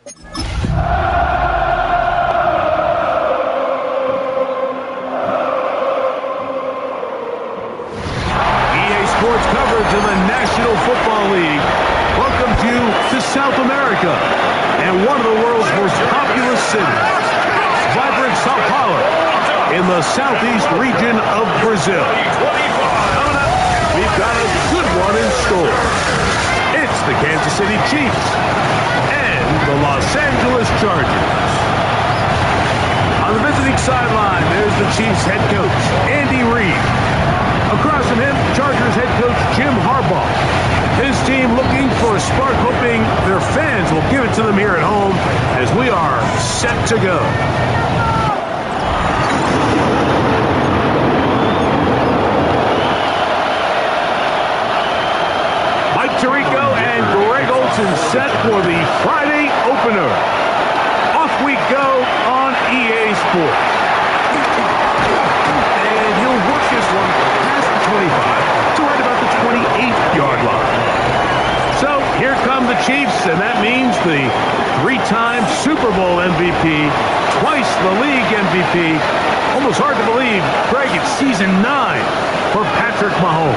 Sports coverage of the National Football League welcomes you to South America and one of the world's most populous cities, vibrant Sao Paulo, in the southeast region of Brazil. Coming up, we've got a good one in store. It's the Kansas City Chiefs and the Los Angeles Chargers. On the visiting sideline, there's the Chiefs head coach, Andy Reid. Across from him, Chargers head coach Jim Harbaugh. His team looking for a spark, hoping their fans will give it to them here at home as we are set to go. Mike Tirico and Greg Olsen set for the Friday opener. Off we go on EA Sports. And he'll work this one past the 25 to right about the 28-yard line. So here come the Chiefs, and that means the three-time Super Bowl MVP, twice the league MVP. Almost hard to believe, Craig, it's season 9 for Patrick Mahomes.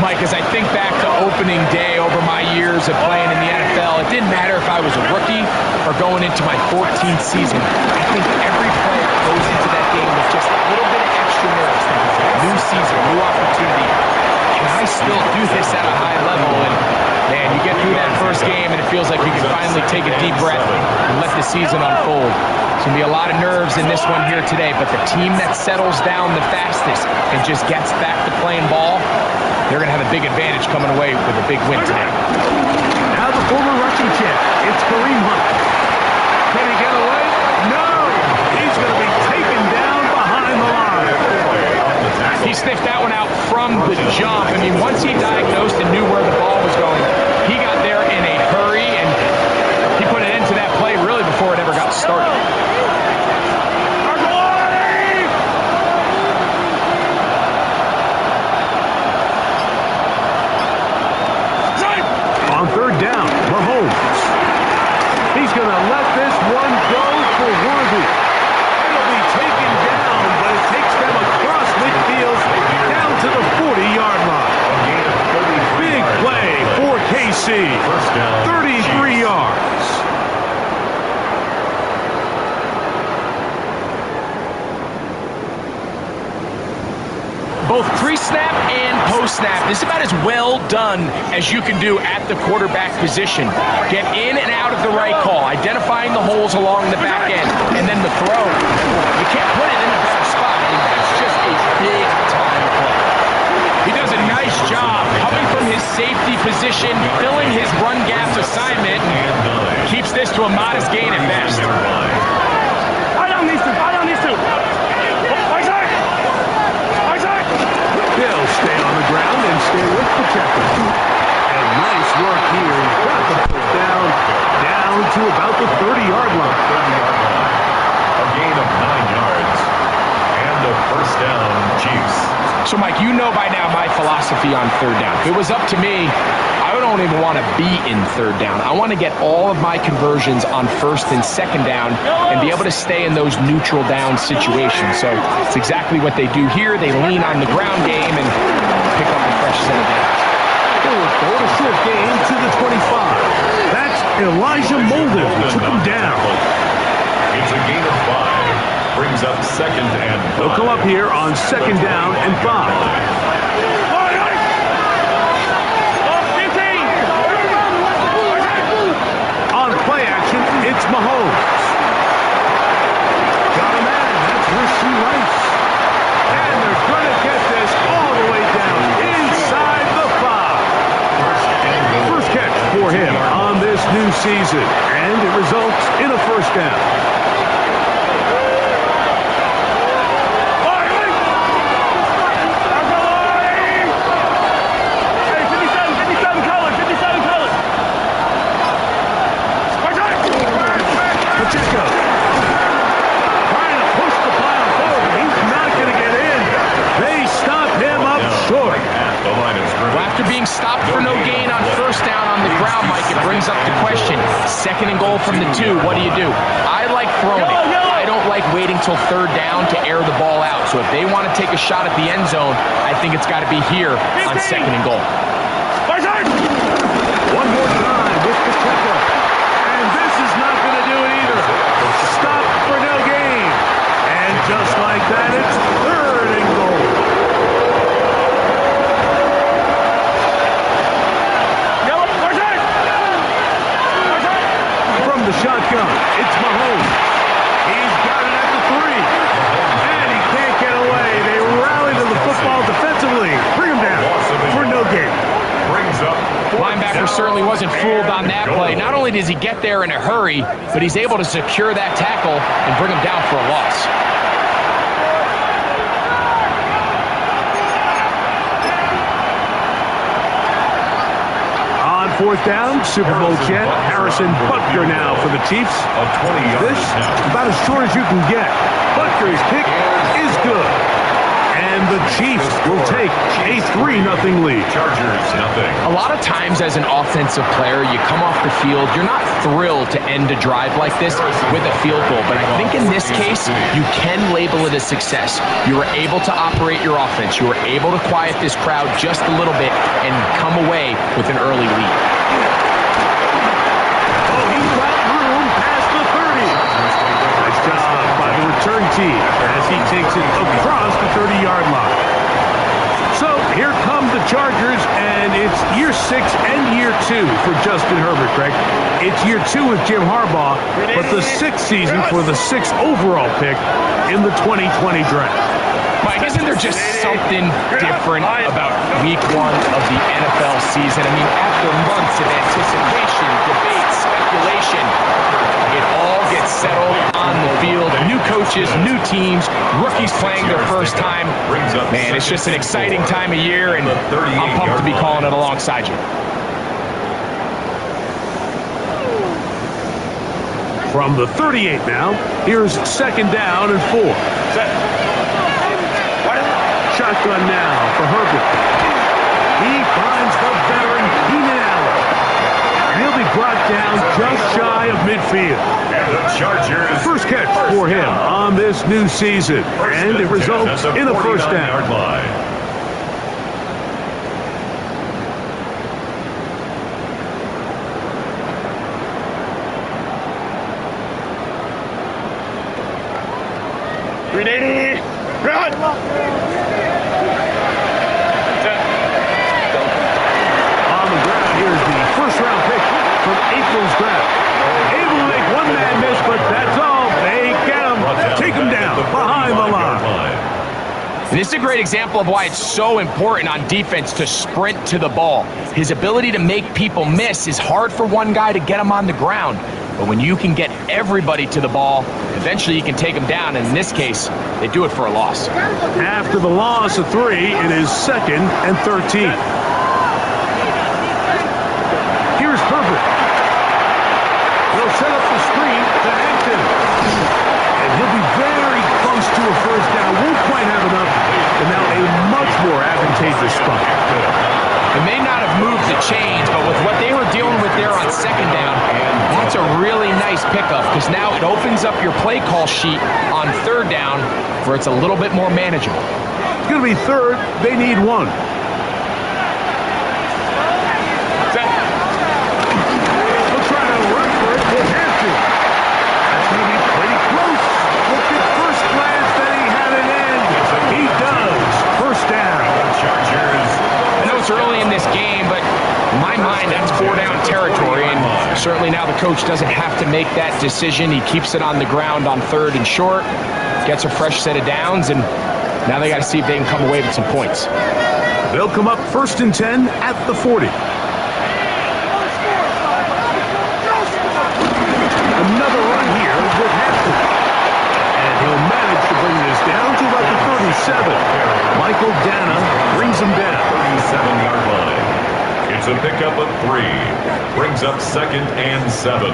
Mike, as I think back to opening day over my years of playing in the NFL, it didn't matter if I was a rookie or going into my 14th season. I think every player goes into that game with just a little bit of extra nerves. New season, new opportunity. Can I still do this at a high level? And man, you get through that first game and it feels like you can finally take a deep breath and let the season unfold. It's going to be a lot of nerves in this one here today, but the team that settles down the fastest and just gets back to playing ball, they're going to have a big advantage coming away with a big win today. Now the former rushing champ, it's Kareem Hunt. Can he get away? No! He's going to be taken down behind the line. He sniffed that one out from the jump. I mean, once he diagnosed and knew where the ball was going, he got there in a hurry, and he put an end to that play really before it ever got started. On third down, Mahomes. He's going to let this one go for Worthy. It'll be taken down, but it takes them across midfield down to the 40-yard line. Big play for KC. 33 yards. Both pre-snap and post-snap is about as well done as you can do at the quarterback position. Get in and out of the right call, identifying the holes along the back end, and then the throw. You can't put it in a better spot. I mean, that's just a big-time play. He does a nice job coming from his safety position, filling his run gap assignment, and keeps this to a modest gain at best. I don't need to. They'll stay on the ground and stay with the Pacheco. And nice work here. He's got the first down to about the 30-yard line. A gain of 9 yards. And a first down, Chiefs. So, Mike, you know by now my philosophy on third down. If it was up to me, I don't even want to be in third down. I want to get all of my conversions on first and second down and be able to stay in those neutral down situations. So it's exactly what they do here. They lean on the ground game and pick up a fresh set of downs. Forward goal, a short gain to the 25. That's Elijah Molden who took him down. It's a gain of 5. Brings up second and 5. They'll come up here on second down and 5. It's Mahomes. Got a man. That's Rasheed Rice. And they're going to get this all the way down inside the 5. First catch for him on this new season. And it results in a first down. Pacheco trying to push the pile forward. He's not going to get in. They stop him up short. Well, after being stopped for no gain on first down on the ground, Mike, it brings up the question. 2nd and goal from the 2, what do you do? I like throwing it. I don't like waiting till 3rd down to air the ball out. So if they want to take a shot at the end zone, I think it's got to be here on 2nd and goal. One more time with the checkup. And this is not going to do it either. Stop for no gain. And just like that, it's 3rd and goal. From the shotgun, it's Mahomes. He's got it at the 3. And he can't get away. They rally to the football defensively. Bring him down for no gain. Linebacker certainly wasn't fooled on that play. Not only does he get there in a hurry, but he's able to secure that tackle and bring him down for a loss. On 4th down, Super Bowl champ Harrison Butker now for the Chiefs. This is about as short as you can get. Butker's kick is good. And the Chiefs will take a 3-0 lead. Chargers, nothing. A lot of times as an offensive player, you come off the field, you're not thrilled to end a drive like this with a field goal. But I think in this case, you can label it a success. You were able to operate your offense. You were able to quiet this crowd just a little bit and come away with an early lead. Oh, he's got room past the 30. Nice job by the return team as he takes it across the 30-yard line. So here come the Chargers, and it's year 6 and year 2 for Justin Herbert, Greg. It's year 2 with Jim Harbaugh, but the 6th season for the 6th overall pick in the 2020 draft. Mike, isn't there just something different about week 1 of the NFL season? I mean, after months of anticipation, debate, speculation, it all gets settled on the field. New coaches, new teams, rookies playing their first time. Man, it's just an exciting time of year, and I'm pumped to be calling it alongside you. From the 38 now, here's 2nd down and 4. Shotgun now for Herbert. He finds the veteran Keenan Allen. And he'll be brought down just shy of midfield. And the Chargers. First catch for him on this new season. And it results in a 1st down. Line. Run! On the ground, here's the 1st-round pick from April's draft. Able to make one man miss, but that's all. They get him. Take him down behind the line. And this is a great example of why it's so important on defense to sprint to the ball. His ability to make people miss is hard for one guy to get him on the ground. But when you can get everybody to the ball, eventually you can take them down. And in this case, they do it for a loss. After the loss of 3, it is 2nd and 13. Here's Herbert. He'll set up the screen to Hampton. And he'll be very close to a 1st down. Won't quite have enough. And now a much more advantageous spot. It may not have moved the chains, but with what they were dealing with there on 2nd down, that's a really nice pickup because now it opens up your play call sheet on 3rd down where it's a little bit more manageable. It's going to be 3rd. They need 1. He'll try to run for it. He'll have to. That's going to be pretty close. Look at first glance that he had an end. He does. 1st down. Chargers. I know it's early in this game, but in my mind, that's 4-down territory, and certainly now the coach doesn't have to make that decision. He keeps it on the ground on 3rd and short, gets a fresh set of downs, and now they got to see if they can come away with some points. They'll come up 1st and 10 at the 40. Another run here with Hampton. And he'll manage to bring this down to about the 37. Michael Dana brings him down. 37-yard line. It's a pickup of 3. Brings up 2nd and 7.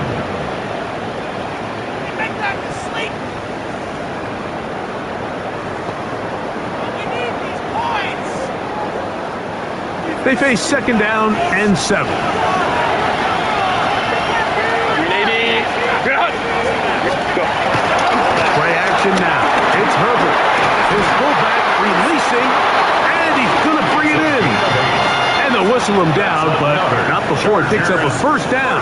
They face 2nd down and 7. whistle him down, but not before it picks up a first down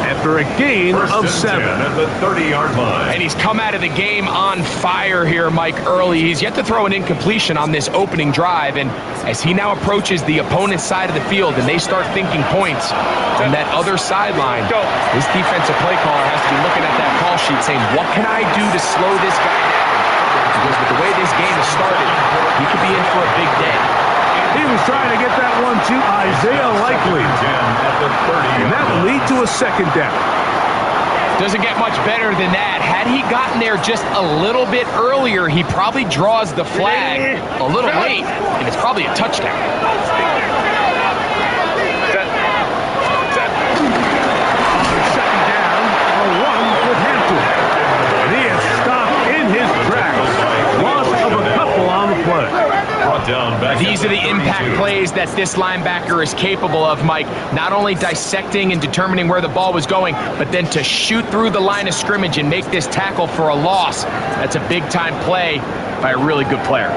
after a gain of 7. At the 30-yard line. And he's come out of the game on fire here, Mike, early. He's yet to throw an incompletion on this opening drive, and as he now approaches the opponent's side of the field and they start thinking points on that other sideline, this defensive play caller has to be looking at that call sheet saying, what can I do to slow this guy down? Because with the way this game has started, he could be in for a big day. He was trying to get that one to Isaiah Likely. And that will lead to a second down. Doesn't get much better than that. Had he gotten there just a little bit earlier, he probably draws the flag a little late, and it's probably a touchdown. Second down, a 1 with Hampton. And he is stopped in his tracks. Loss of a couple on the play. These are the impact plays that this linebacker is capable of, Mike. Not only dissecting and determining where the ball was going, but then to shoot through the line of scrimmage and make this tackle for a loss. That's a big-time play by a really good player.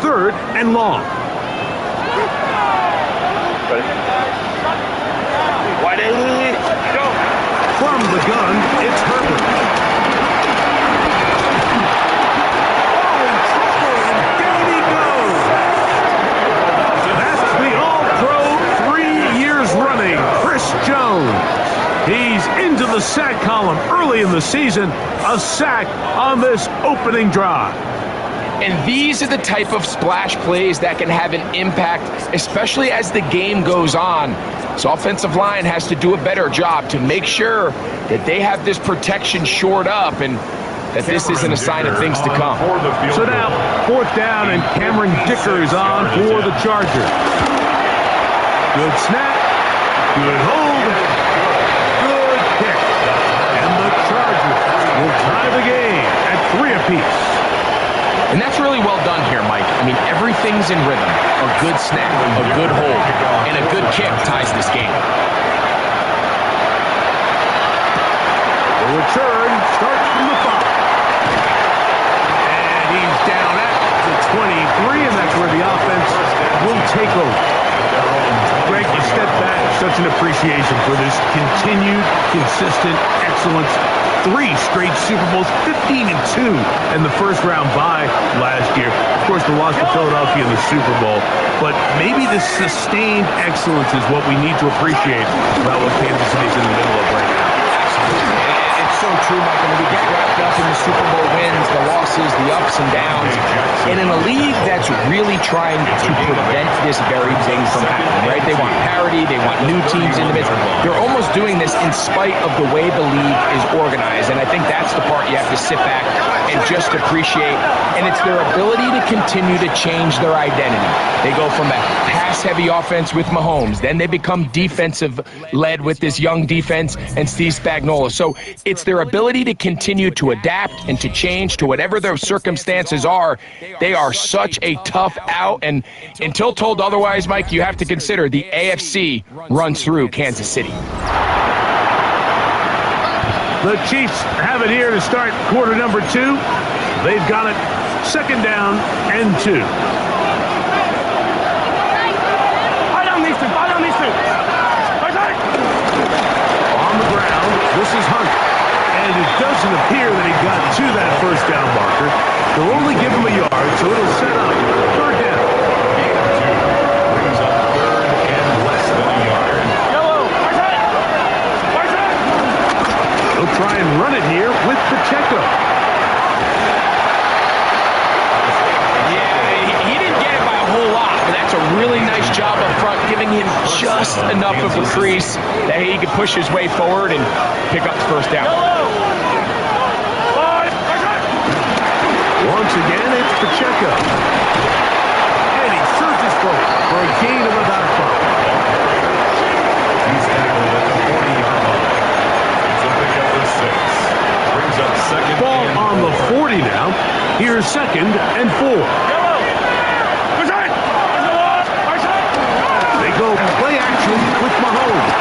Third and long. From the gun, it's Herbert. Down he goes. That's the All-Pro 3 years running, Chris Jones. He's into the sack column early in the season. A sack on this opening drive. And these are the type of splash plays that can have an impact, especially as the game goes on. So offensive line has to do a better job to make sure that they have this protection shored up and that this isn't a sign of things to come. So now, fourth down, and Cameron Dicker is on for the Chargers. Good snap, good hold, good kick. And the Chargers will tie the game at 3 apiece. And that's really well done here, Mike. I mean, everything's in rhythm. A good snap, a good hold, and a good kick ties this game. The return starts from the 5. And he's down at the 23, and that's where the offense will take over. Greg, you step back, such an appreciation for this continued, consistent excellence. 3 straight Super Bowls, 15-2 in the first-round bye last year. Of course, the loss to Philadelphia in the Super Bowl. But maybe the sustained excellence is what we need to appreciate about what Kansas City's in the middle of right now. It's so true, Mike. I mean, we get wrapped up in the Super Bowl wins, the losses, the ups and downs. And in a league that's really trying to prevent this very thing from happening, right? They want parity, they want new teams in the midst. They're almost doing this in spite of the way the league is organized. And I think that's the part you have to sit back and just appreciate. And it's their ability to continue to change their identity. They go from a pass-heavy offense with Mahomes, then they become defensive-led with this young defense and Steve Spagnuolo. So it's their ability to continue to adapt and to change to whatever their circumstances are. They are such a tough out, and until told otherwise, Mike, you have to consider the AFC runs through Kansas City. The Chiefs have it here to start quarter number 2. They've got it second down and 2. On the ground, this is Hunt. And it doesn't appear that he got to that first down marker. They'll only give him a yard, so it'll set up third down. Brings up third and less than a yard. They'll try and run it here with Pacheco. He didn't get it by a whole lot, but that's a really nice job up front, giving him just enough of a crease that he could push his way forward and pick up the first down. Once again, it's Pacheco. And he surges forward for a gain of about 5. He's tackled at the 40-yard line. It's a pickup of 6. Brings up second. Ball on the 40 now. Here's second and 4. They go play action with Mahomes.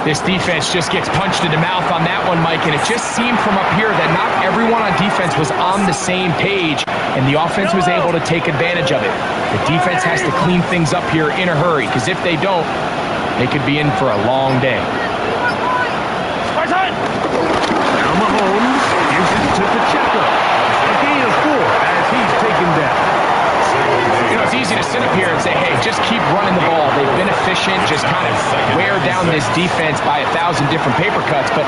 This defense just gets punched in the mouth on that one, Mike, and it just seemed from up here that not everyone on defense was on the same page, and the offense was able to take advantage of it. The defense has to clean things up here in a hurry, because if they don't, they could be in for a long day. Now Mahomes gives it to Pacheco. A gain of 4 as he's taken down. You know, it's easy to sit up here and say, hey, just keep running the ball. They've been efficient, just kind of wear down this defense by 1,000 different paper cuts. But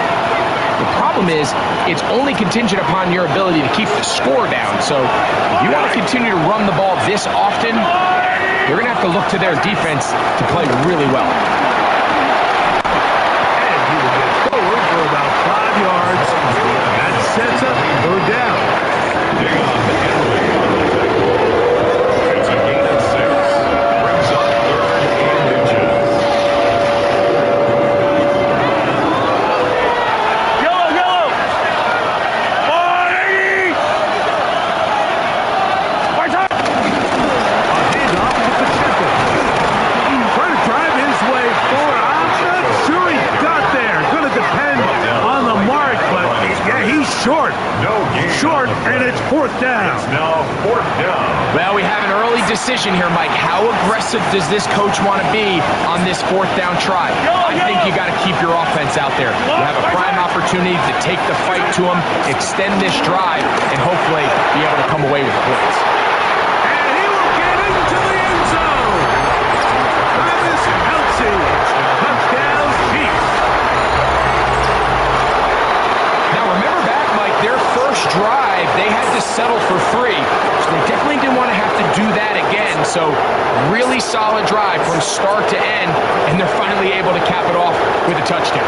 the problem is, it's only contingent upon your ability to keep the score down. So if you want to continue to run the ball this often, you're going to have to look to their defense to play really well. And he will get forward for about 5 yards. That sets up 3rd down. It's a gain of 6. Brings up 3rd and inches. Yellow! 180! Right side! A handoff to Pacheco. Trying to drive his way forward. I'm not sure he got there. Going to depend on the mark, but yeah, he's short. No gain. Short, and it's 4th down. It's now 4th down. Well, we have an early decision here, Mike. How aggressive does this coach want to be on this 4th down try? I think you got to keep your offense out there. You have a prime opportunity to take the fight to them, extend this drive, and hopefully be able to come away with points. And he will get into the end zone. Travis Kelce. Touchdown, Chiefs. Now, remember back, Mike, their first drive, they had to settle for 3. So they definitely didn't want to have to do that again. So really solid drive from start to end, and they're finally able to cap it off with a touchdown.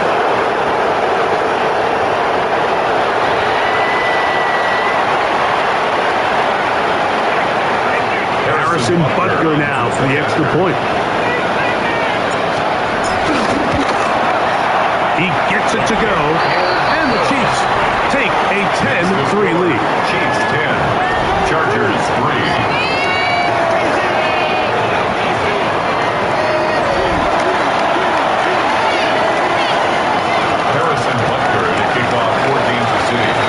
Harrison Butker now for the extra point. He gets it to go, and the Chiefs take a 10-3 lead. Chiefs 10. Chargers 3.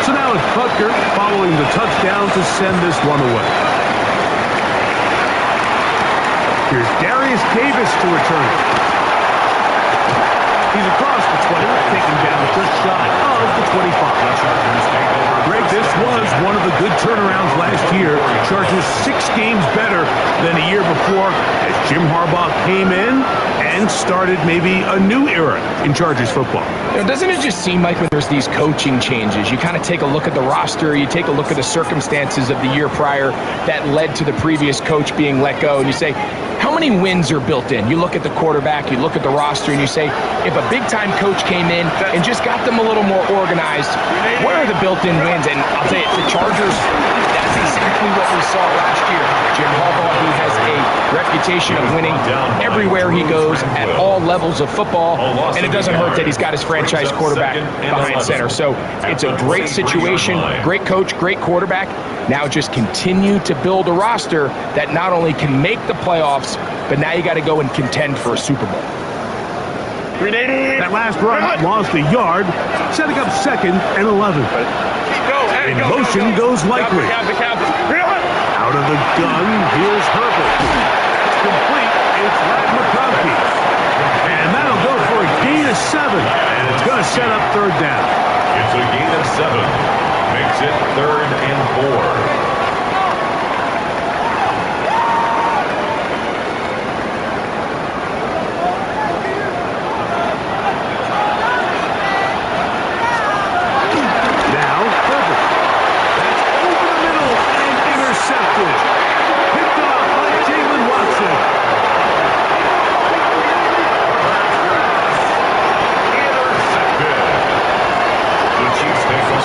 So now it's Butker following the touchdown to send this one away. Here's Darius Davis to return it. He's across the 20, taking down just shy of the 25. Greg, this was one of the good turnarounds last year. Chargers 6 games better than a year before as Jim Harbaugh came in and started maybe a new era in Chargers football. You know, doesn't it just seem like when there's these coaching changes, you kind of take a look at the roster, you take a look at the circumstances of the year prior that led to the previous coach being let go, and you say, how many wins are built in? You look at the quarterback, you look at the roster, and you say, if a big-time coach came in and just got them a little more organized, what are the built-in wins? And I'll tell you, the Chargers, that's exactly what we saw last year. Jim Harbaugh, he has a reputation of winning everywhere he goes at all levels of football, and it doesn't hurt that he's got his franchise quarterback behind center. So it's a great situation, great coach, great quarterback. Now just continue to build a roster that not only can make the playoffs, but now you got to go and contend for a Super Bowl. That last run lost a yard, setting up 2nd and 11. In motion goes Likely. Out of the gun, here's Herbert. It's complete. It's McConkey. And that'll go for a gain of 7. And it's going to set up 3rd down. It's a gain of 7. Makes it 3rd and 4.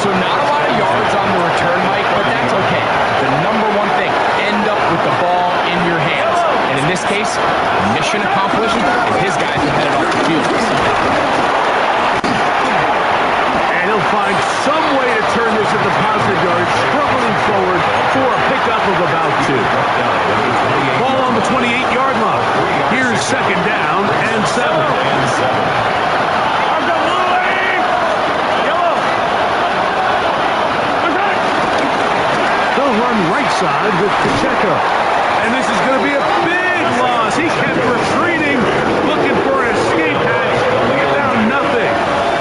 So not a lot of yards on the return, Mike, but that's okay. They'll run right side with Pacheco. And this is going to be a big loss. He kept retreating, looking for an escape hatch. Found nothing.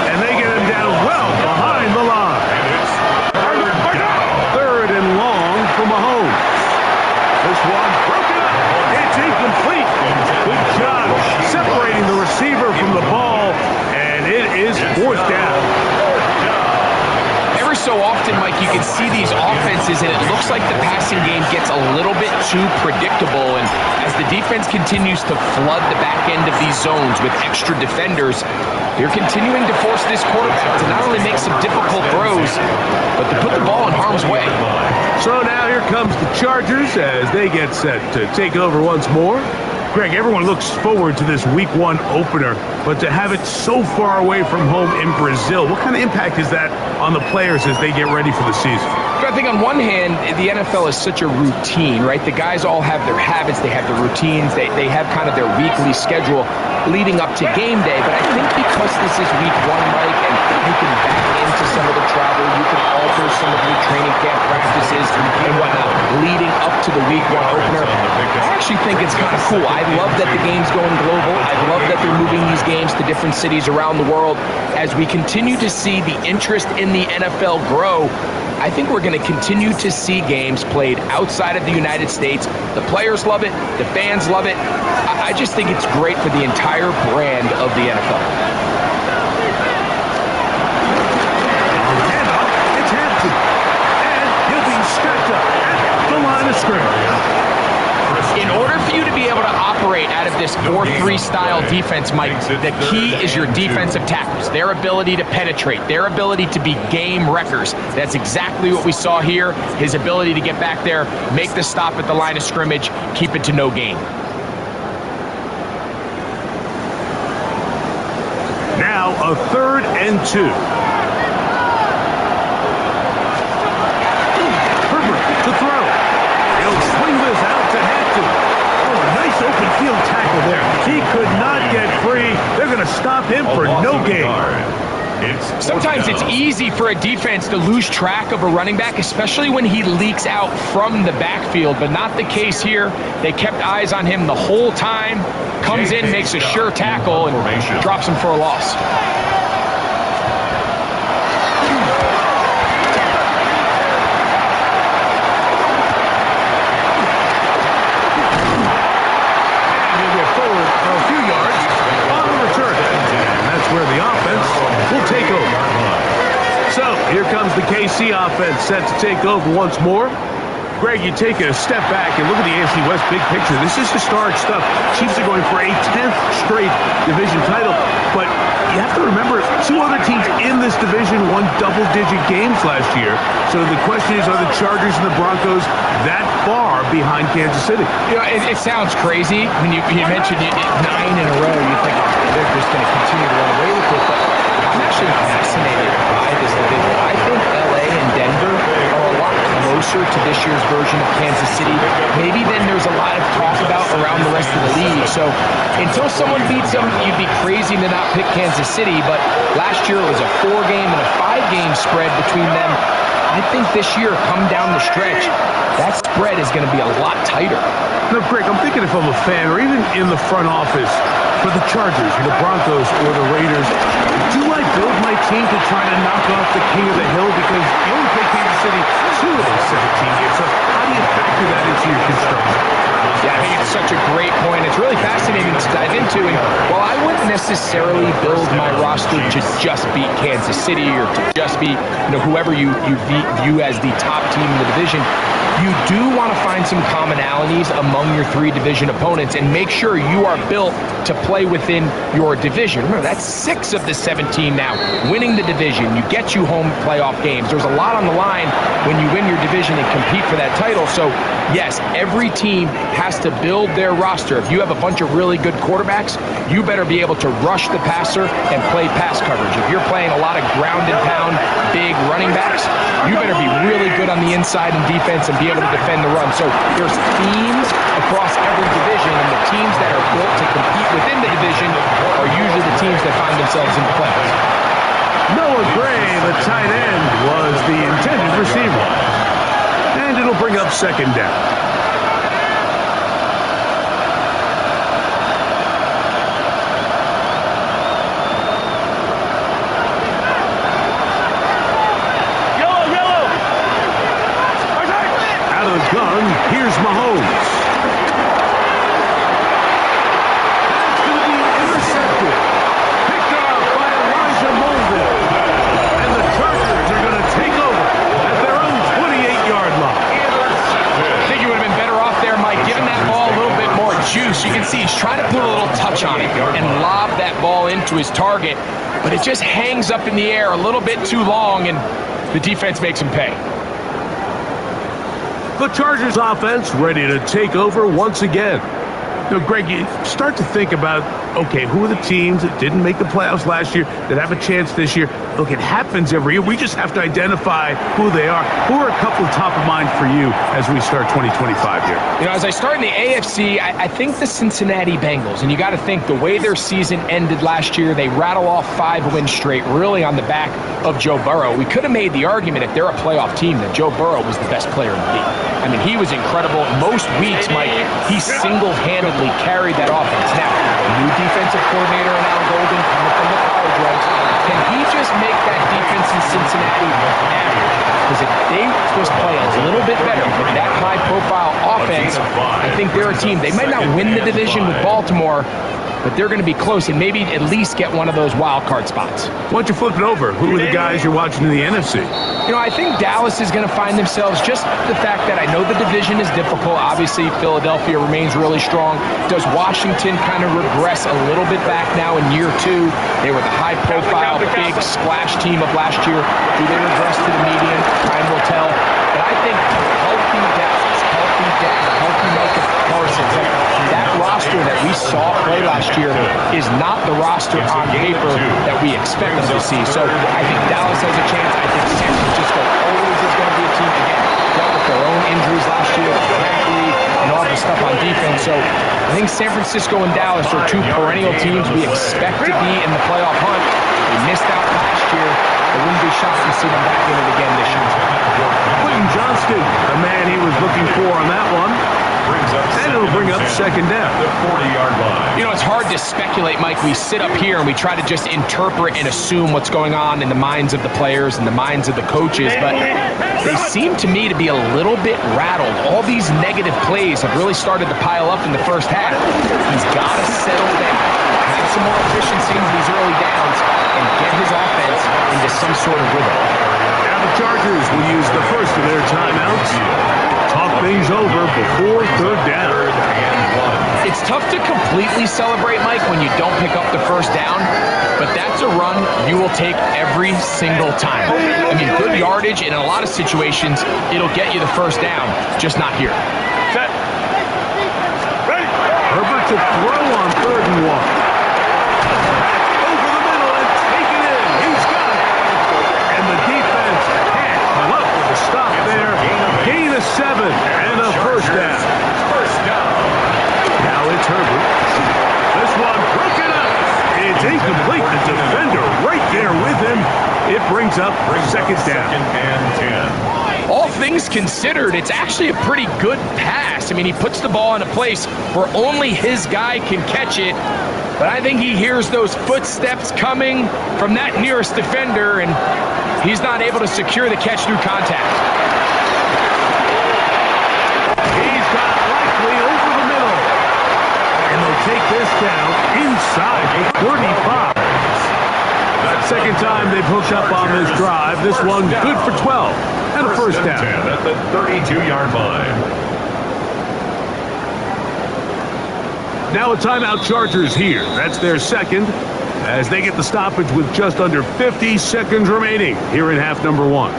And they get him down well behind the line. Third and long for Mahomes. This one broken. It's incomplete. Good job separating the receiver from the ball. And it is fourth down. Every so often, Mike, you can see these offenses, and it looks like the passing game gets a little bit too predictable. And as the defense continues to flood the back end of these zones with extra defenders, they're continuing to force this quarterback to not only make some difficult throws, but to put the ball in harm's way. So now here comes the Chargers as they get set to take over once more. Greg, everyone looks forward to this Week 1 opener, but to have it so far away from home in Brazil, what kind of impact is that on the players as they get ready for the season? I think on one hand, the NFL is such a routine, right? The guys all have their habits, they have their routines, they have kind of their weekly schedule leading up to game day. But I think because this is Week 1, Mike, and you can back into some of the travel, you can alter some of your training camp practices and whatnot leading up to the Week 1 opener. I actually think it's kind of cool. I love that the game's going global. I love that they're moving these games to different cities around the world. As we continue to see the interest in the NFL grow, I think we're going to continue to see games played outside of the United States. The players love it. The fans love it. I just think it's great for the entire brand of the NFL. It's Hampton. And he'll be strapped up at the line of scrimmage. In order for you to be able to operate out of this 4-3 style defense, Mike, the key is your defensive tackles, their ability to penetrate, their ability to be game wreckers. That's exactly what we saw here, his ability to get back there, make the stop at the line of scrimmage, keep it to no gain. Now a 3rd and 2. Herbert to throw. He'll swing this out to Hampton. Oh, a nice open field tackle there. He could not get free. They're going to stop him for no gain. Sometimes it's easy for a defense to lose track of a running back, especially when he leaks out from the backfield, but not the case here. They kept eyes on him the whole time. Comes in, makes a sure tackle, and drops him for a loss. Where the offense will take over. So here comes the KC offense set to take over once more. Greg, you take a step back and look at the AFC West big picture. This is historic stuff. Chiefs are going for a 10th straight division title, but you have to remember 2 other teams in this division won double-digit games last year. So the question is, are the Chargers and the Broncos that far behind Kansas City? You know, it sounds crazy when you mentioned 9 in a row. You think they're just going to continue to run away with it, but I'm actually fascinated by this division. I think LA and Denver are a lot closer to this year's version of Kansas City, maybe than there's a lot of talk about around the rest of the league. So until someone beats them, you'd be crazy to not pick Kansas City, but last year it was a 4-game and a 5-game spread between them. I think this year, come down the stretch, that spread is going to be a lot tighter. No, Greg, I'm thinking if I'm a fan or even in the front office for the Chargers, the Broncos, or the Raiders, do I build my team to try to knock off the king of the hill? Because you only play Kansas City 2 of those 17 games. So how do you factor that into your construction? Yeah, I think it's such a great point. It's really fascinating to dive into. And while I wouldn't necessarily build my roster to just beat Kansas City or to just beat whoever you view as the top team in the division, you do want to find some commonalities among your 3 division opponents and make sure you are built to play within your division. Remember, that's 6 of the 17 now. Winning the division, you get you home playoff games. There's a lot on the line when you win your division and compete for that title. So, yes, every team has to build their roster. If you have a bunch of really good quarterbacks, you better be able to rush the passer and play pass coverage. If you're playing a lot of ground and pound, big running backs, you better be really good on the inside in defense and be able to defend the run. So there's themes across every division, and the teams that are built to compete within the division are usually the teams that find themselves in the playoffs. Noah Gray, the tight end, was the intended receiver. And it'll bring up second down. Out of the gun, here's Mahomes. That's going to be intercepted. Picked off by Elijah Molden. And the Chargers are going to take over at their own 28-yard line. I think he would have been better off there, Mike, giving that ball a little bit more juice. You can see he's trying to put a little touch on it and lob that ball into his target, but it just hangs up in the air a little bit too long, and the defense makes him pay. The Chargers offense ready to take over once again. You know, Greg, you start to think about, okay, who are the teams that didn't make the playoffs last year that have a chance this year? Look, it happens every year. We just have to identify who they are. Who are a couple top of mind for you as we start 2025 here? You know, as I start in the AFC, I think the Cincinnati Bengals, and you got to think the way their season ended last year, they rattle off 5 wins straight, really on the back of Joe Burrow. We could have made the argument if they're a playoff team that Joe Burrow was the best player in the league. I mean, he was incredible. Most weeks, Mike, he single-handedly carried that offense. Now, new defensive coordinator in Al Golden coming from the college ranks. Can he just make that defense in Cincinnati average? Because if they just play a little bit better with that high-profile offense, I think they're a team. They might not win the division with Baltimore, but they're going to be close and maybe at least get one of those wild card spots. Why don't you flip it over? Who are the guys you're watching in the NFC? You know, I think Dallas is going to find themselves, just the fact that I know the division is difficult. Obviously, Philadelphia remains really strong. Does Washington kind of regress a little bit back now in year 2? They were the high-profile, big splash team of last year. Do they regress to the median? Time will tell. But I think healthy Dallas, healthy Micah Parsons, that roster that we saw play last year is not the roster on paper that we expect them to see. So I think Dallas has a chance. I think San Francisco always is going to be a team, again, dealt with their own injuries last year, and all the stuff on defense. So I think San Francisco and Dallas are 2 perennial teams we expect to be in the playoff hunt. They missed out last year. I wouldn't be shocked to see them back in it again this year. Quentin Johnston, the man he was looking for on that one. And it'll bring up second down. The 40-yard line. You know, it's hard to speculate, Mike. We sit up here and we try to just interpret and assume what's going on in the minds of the players and the minds of the coaches, but they seem to me to be a little bit rattled. All these negative plays have really started to pile up in the first half. He's got to settle down, have some more efficiency in these early downs, and get his offense into some sort of rhythm. Now the Chargers will use the first of their timeouts. Talk things over before third down. It's tough to completely celebrate, Mike, when you don't pick up the first down, but that's a run you will take every single time. I mean, good yardage, and in a lot of situations, it'll get you the first down, just not here. Set. Ready. Herbert to throw on 3rd and 1. Over the middle and take it in. He's got it. And the defense can't come up with a stop there. Gain of 7 and a first down. Now it's Herbert. This one broken up. It's incomplete. The defender right there with him. It brings up second down. Second and 10. All things considered, it's actually a pretty good pass. I mean, he puts the ball in a place where only his guy can catch it. But I think he hears those footsteps coming from that nearest defender, and he's not able to secure the catch through contact. He's got Likely over the middle. And they'll take this down inside the 35. Second time they've hooked up on this drive. This one good for 12 and a first down. At the 32-yard line. Now a timeout Chargers here. That's their second as they get the stoppage with just under 50 seconds remaining here in half number 1.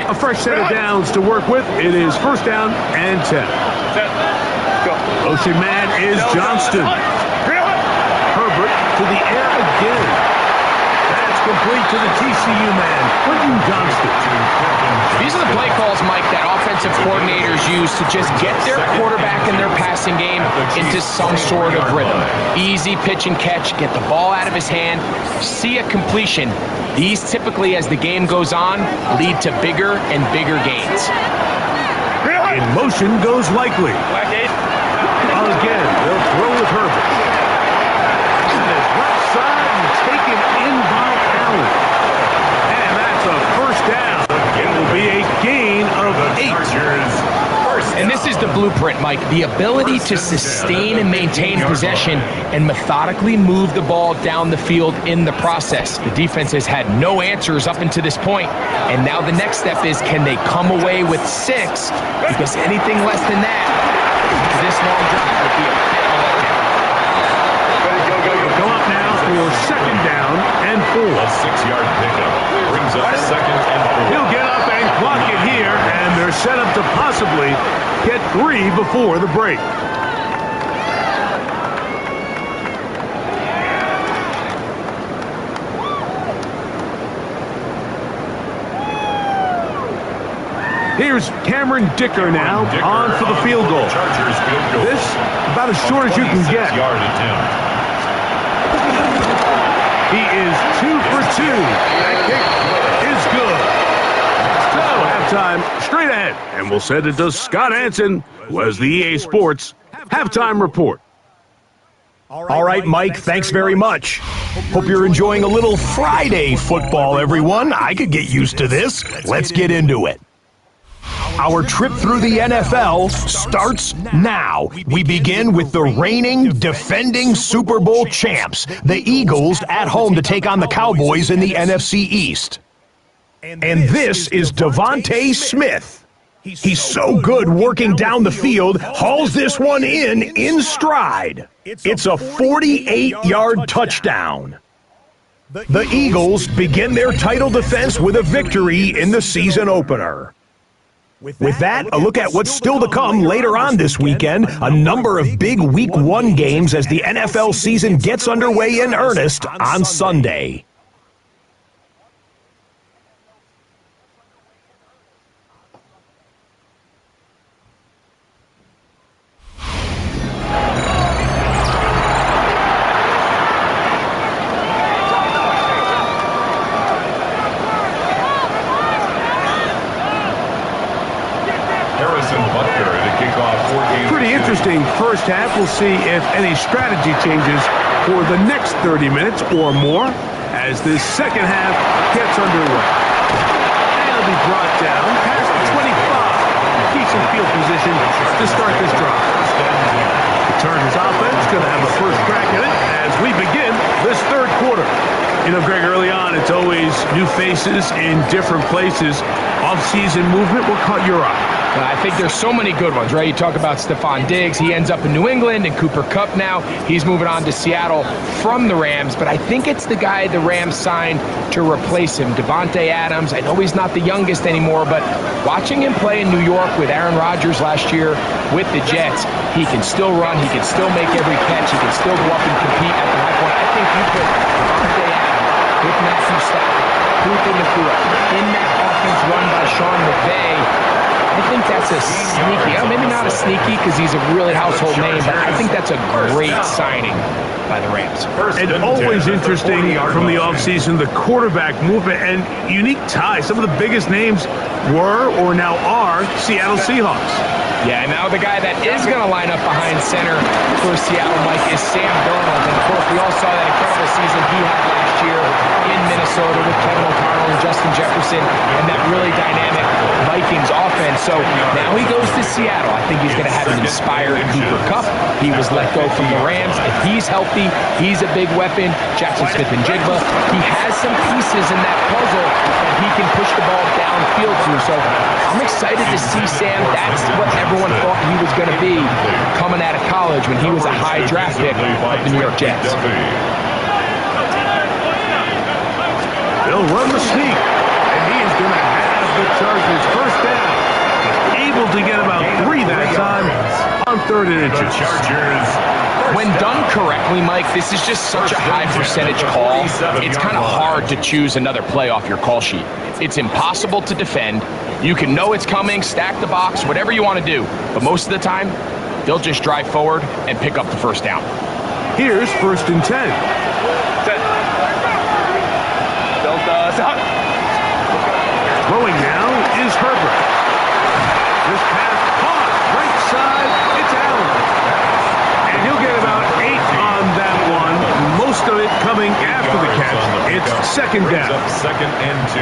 A fresh set of downs to work with. It is first down and 10. Motion man is Johnston. Herbert to the air again. That's complete to the TCU man, Quentin Johnston. These are the play calls, Mike, that offensive coordinators use to just get their quarterback and their passing game into some sort of rhythm. Easy pitch and catch, get the ball out of his hand, see a completion. These typically, as the game goes on, lead to bigger and bigger gains. In motion goes Likely. Again, they'll throw with Herbert. Left side and taken in by Allen. And that's a first down. It will be a gain of 8. And this is the blueprint, Mike. The ability to sustain and maintain possession and methodically move the ball down the field in the process. The defense has had no answers up until this point, and now the next step is, can they come away with 6? Because anything less than that, this long drive would be a bit of a letdown. Go up now for second down and 4. A 6-yard pickup brings up second and 4. He'll get up and clock it here, and they're set up to possibly get 3 before the break. Here's Cameron Dicker now on for the field goal. This, about as short as you can get. He is 2 for 2. That kick is good. So, halftime straight ahead. And we'll send it to Scott Hansen, who has the EA Sports halftime report. All right, Mike, thanks very much. Hope you're enjoying a little Friday football, everyone. I could get used to this. Let's get into it. Our trip through the NFL starts now. We begin with the reigning, defending Super Bowl champs, the Eagles, at home to take on the Cowboys in the NFC East. And this is Devontae Smith. He's so good working down the field, hauls this one in stride. It's a 48-yard touchdown. The Eagles begin their title defense with a victory in the season opener. With that, a look at what's still to come later on this weekend, a number of big Week 1 games as the NFL season gets underway in earnest on Sunday. Interesting first half. We'll see if any strategy changes for the next 30 minutes or more as this second half gets underway. And it'll be brought down past the 25. Decent field position to start this drive. The Chargers offense going to have a first crack at it as we begin this third quarter. You know, Greg, early on, it's always new faces in different places. Off-season movement, what caught your eye? I think there's so many good ones, right? You talk about Stephon Diggs. He ends up in New England, and Cooper Kupp now. He's moving on to Seattle from the Rams. But I think it's the guy the Rams signed to replace him, Devontae Adams. I know he's not the youngest anymore, but watching him play in New York with Aaron Rodgers last year with the Jets, he can still run. He can still make every catch. He can still go up and compete at the high point. I think you put Devontae Adams with Matthew Stafford, Puka Nacua, in that offense run by Sean McVay. I think that's a sneaky, maybe not a sneaky because he's a really household name, but I think that's a great signing by the Rams. And always interesting from the offseason, the quarterback movement and unique ties. Some of the biggest names were or now are Seattle Seahawks. Yeah, and now the guy that is going to line up behind center for Seattle, Mike, is Sam Darnold. And, of course, we all saw that incredible season he had last year in Minnesota with Kevin O'Connell and Justin Jefferson and that really dynamic Vikings offense. So now he goes to Seattle. I think he's going to have an inspired Cooper Kupp. He was let go from the Rams. If he's healthy, he's a big weapon. Jackson Smith and Jigba. He has some pieces in that puzzle that he can push the ball downfield through. So I'm excited to see Sam. That's what everyone thought he was going to be coming out of college when he was a high draft pick of the New York Jets. They'll run the sneak, and he is going to have the Chargers first down. Able to get about 3 that time on 3rd and inches. The Chargers When done correctly, Mike, this is just such a high percentage call. It's kind of hard to choose another play off your call sheet. It's impossible to defend. You can know it's coming, stack the box, whatever you want to do. But most of the time, they'll just drive forward and pick up the first down. Here's 1st and 10. Set. Delta, stop. Throwing now is Herbert. This pass caught right side. It's Allen. And he'll get about 8 on that one. Most of it coming after the catch. It's 2nd down. Up 2nd and 2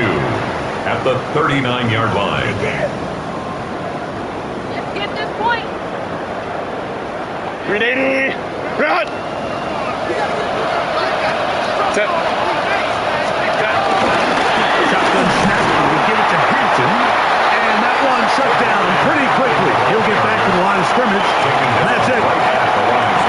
at the 39-yard line. Let's get this point. 380. Run. Set. Shotgun snap. We give it to Hampton. And that one shut down pretty quickly. He'll get back to the line of scrimmage. And that's it.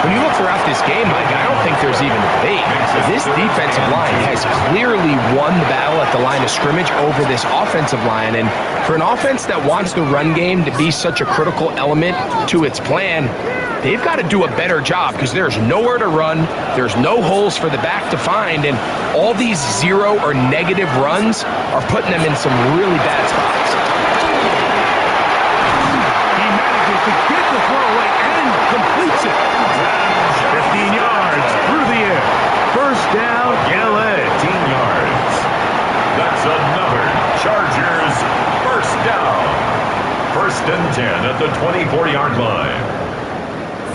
When you look throughout this game, Mike, I don't think there's even a debate. This defensive line has clearly won the battle at the line of scrimmage over this offensive line. And for an offense that wants the run game to be such a critical element to its plan, they've got to do a better job because there's nowhere to run. There's no holes for the back to find. And all these 0 or negative runs are putting them in some really bad spots. He manages to get the throw away and completes it. 15 yards through the air. First down, LA. 15 yards. That's another Chargers first down. 1st and 10 at the 24-yard line.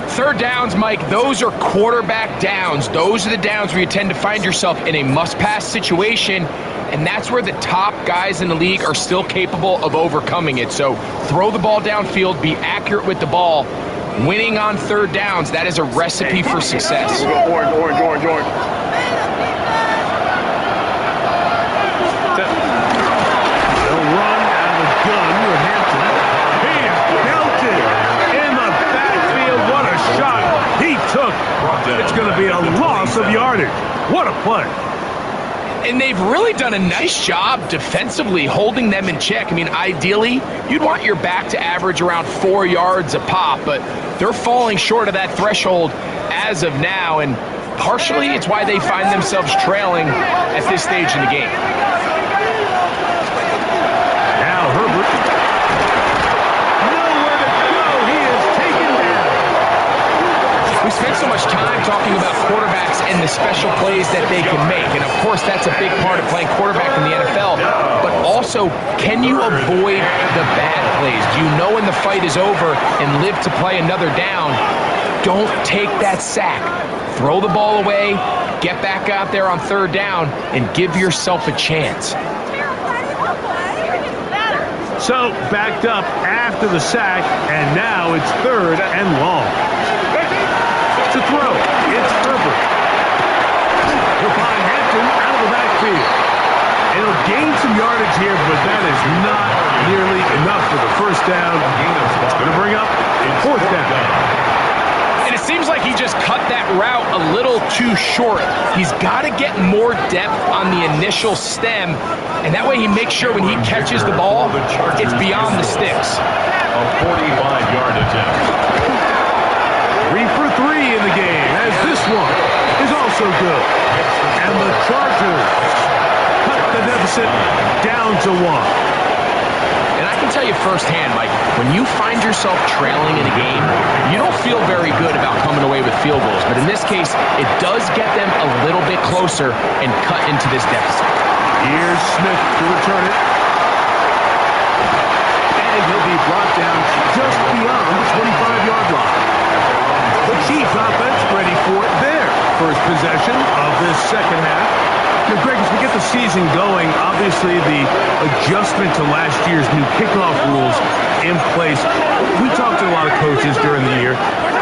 3rd downs, Mike, those are quarterback downs. Those are the downs where you tend to find yourself in a must-pass situation, and that's where the top guys in the league are still capable of overcoming it. So throw the ball downfield, be accurate with the ball. Winning on 3rd downs, that is a recipe for success. Orange. Set. They'll run out of the gun with Hampton. He is belted in the backfield. What a shot he took. It's going to be a loss of yardage. What a play. And they've really done a nice job defensively holding them in check. I mean, ideally, you'd want your back to average around 4 yards a pop, but they're falling short of that threshold as of now, and partially it's why they find themselves trailing at this stage in the game. Now Herbert. Nowhere to go. He is taken down. We spent so much time talking about quarterbacks and the special plays that they can make. And, of course, that's a big part of playing quarterback in the NFL. But also, can you avoid the bad plays? Do you know when the fight is over and live to play another down? Don't take that sack. Throw the ball away, get back out there on 3rd down, and give yourself a chance. So backed up after the sack, and now it's 3rd and long. To throw, it's Herbert. He'll find Hampton out of the backfield. And he'll gain some yardage here, but that is not nearly enough for the first down. It's going to bring up 4th down. And it seems like he just cut that route a little too short. He's got to get more depth on the initial stem, and that way he makes sure when he catches the ball, it's beyond the sticks. A 45-yard attempt. 3 for 3 in the game, as this one is also good. And the Chargers cut the deficit down to 1. And I can tell you firsthand, Mike, when you find yourself trailing in a game, you don't feel very good about coming away with field goals. But in this case, it does get them a little bit closer and cut into this deficit. Here's Smith to return it. And he'll be brought down just beyond the 25-yard line. The Chiefs offense ready for their first possession of this second half. Now, Greg, as we get the season going, obviously the adjustment to last year's new kickoff rules in place. We talked to a lot of coaches during the year.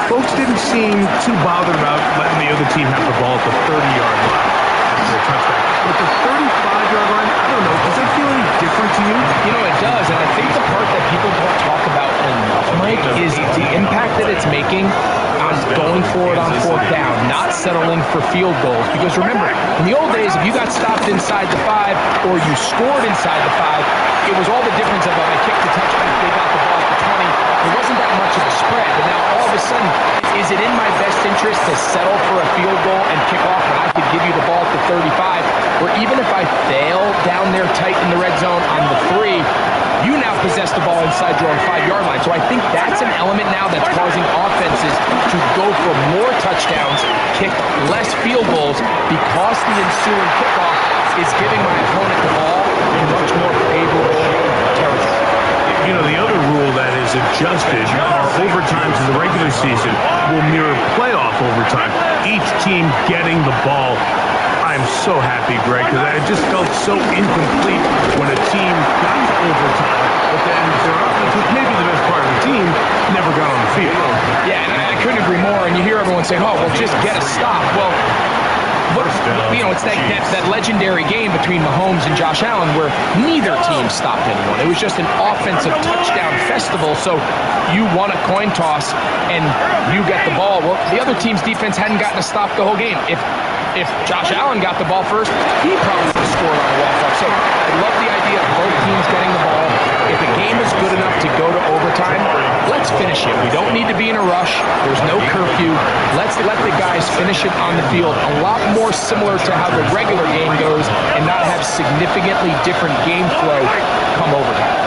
Folks didn't seem too bothered about letting the other team have the ball at the 30-yard line after a touchdown. But the 35-yard line, I don't know, does that feel any different to you? You know, it does, and I think the part that people don't talk about enough, Mike, is the impact that it's making on going forward on 4th down, not settling for field goals. Because remember, in the old days, if you got stopped inside the 5 or you scored inside the 5, it was all the difference of, I kicked the touchback, they got the ball at the 20. There wasn't that much of a spread, but now all of a sudden, is Is it in my best interest to settle for a field goal and kick off when I could give you the ball at the 35? Or even if I fail down there tight in the red zone on the 3, you now possess the ball inside your own 5-yard line. So I think that's an element now that's causing offenses to go for more touchdowns, kick less field goals, because the ensuing kickoff is giving my opponent the ball in much more favorable territory. You know, the other rule that is adjusted are overtimes in the regular season will mirror playoff overtime. Each team getting the ball. I'm so happy, Greg, because I just felt so incomplete when a team got to overtime, but then their offense, which may be the best part of the team, never got on the field. Yeah, and I couldn't agree more. And you hear everyone saying, oh, well, just get a stop. Well, it's that legendary game between Mahomes and Josh Allen where neither team stopped anyone. It was just an offensive touchdown festival. So you won a coin toss and you get the ball. Well, the other team's defense hadn't gotten a stop the whole game. If Josh Allen got the ball first, he probably would have scored on a walk-off. So I love the idea of both teams getting the ball. If a game is good enough to go to overtime, let's finish it. We don't need to be in a rush. There's no curfew. Let's let the guys finish it on the field. A lot more similar to how the regular game goes and not have significantly different game flow come overtime.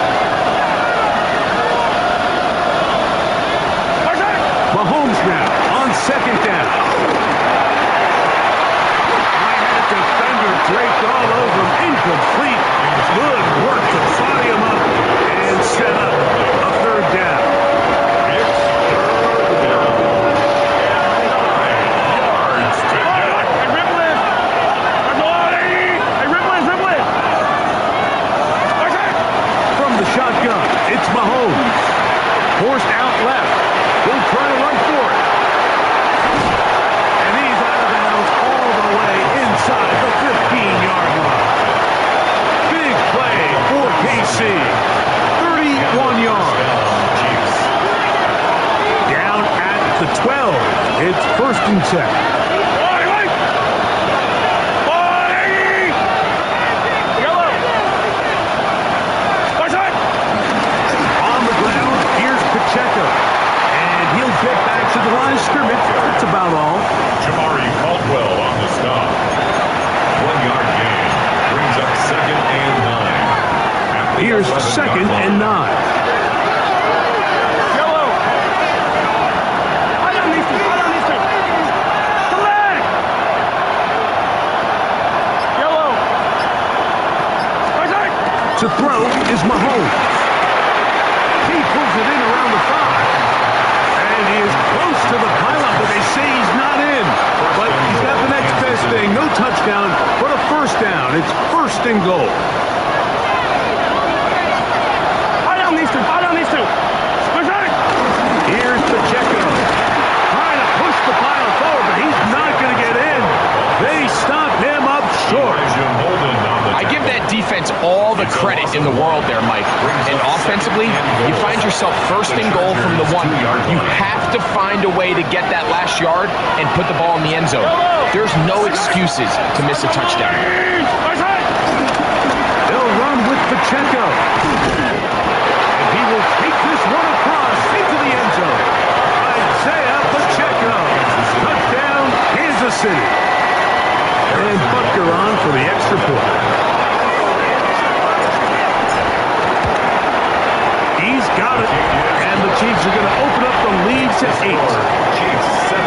Mahomes now on second down. Defender draped all over him, incomplete. Good work to body him up and set up a third down. It's third down. 9 yards to go. From the shotgun, it's Mahomes. Forced out left. He'll try to run for it. And he's out of bounds all the way inside the 15-yard line. Big play for KC. 31 yards. Down at the 12. It's 1st and 10. And he'll get back to the line of scrimmage. That's about all. Jamari Caldwell on the stop. 1-yard gain. Brings up 2nd and 9. Here's 2nd and 9. Yellow. To throw is Mahomes. He pulls it in around the 5. And he is close to the pylon, but they say he's not in. But he's got the next best thing. No touchdown, but a 1st down. It's 1st and goal. Here's Pacheco. Trying to push the pile forward, but he's not going to get in. They stop him up short. I give that defense all the credit in the world there, Mike. And offensively, you find yourself 1st and goal from the 1. You have to find a way to get that last yard and put the ball in the end zone. There's no excuses to miss a touchdown. They'll run with Pacheco. And he will take this one across into the end zone. Isaiah Pacheco. Touchdown, Kansas City. And Butker on for the extra point. He's got it. And the Chiefs are going to open up the lead to 8. Chiefs 17.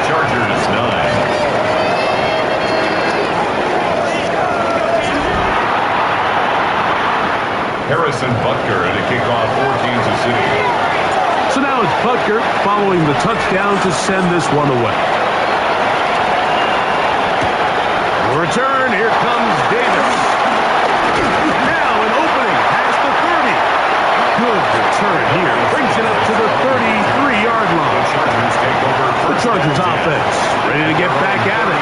Chargers 9. Harrison Butker at a kickoff for Kansas City. So now it's Butker following the touchdown to send this one away. Return, here comes Davis. Now an opening past the 30. Good return here. Brings it up to the 33-yard line. The Chargers offense ready to get back at it.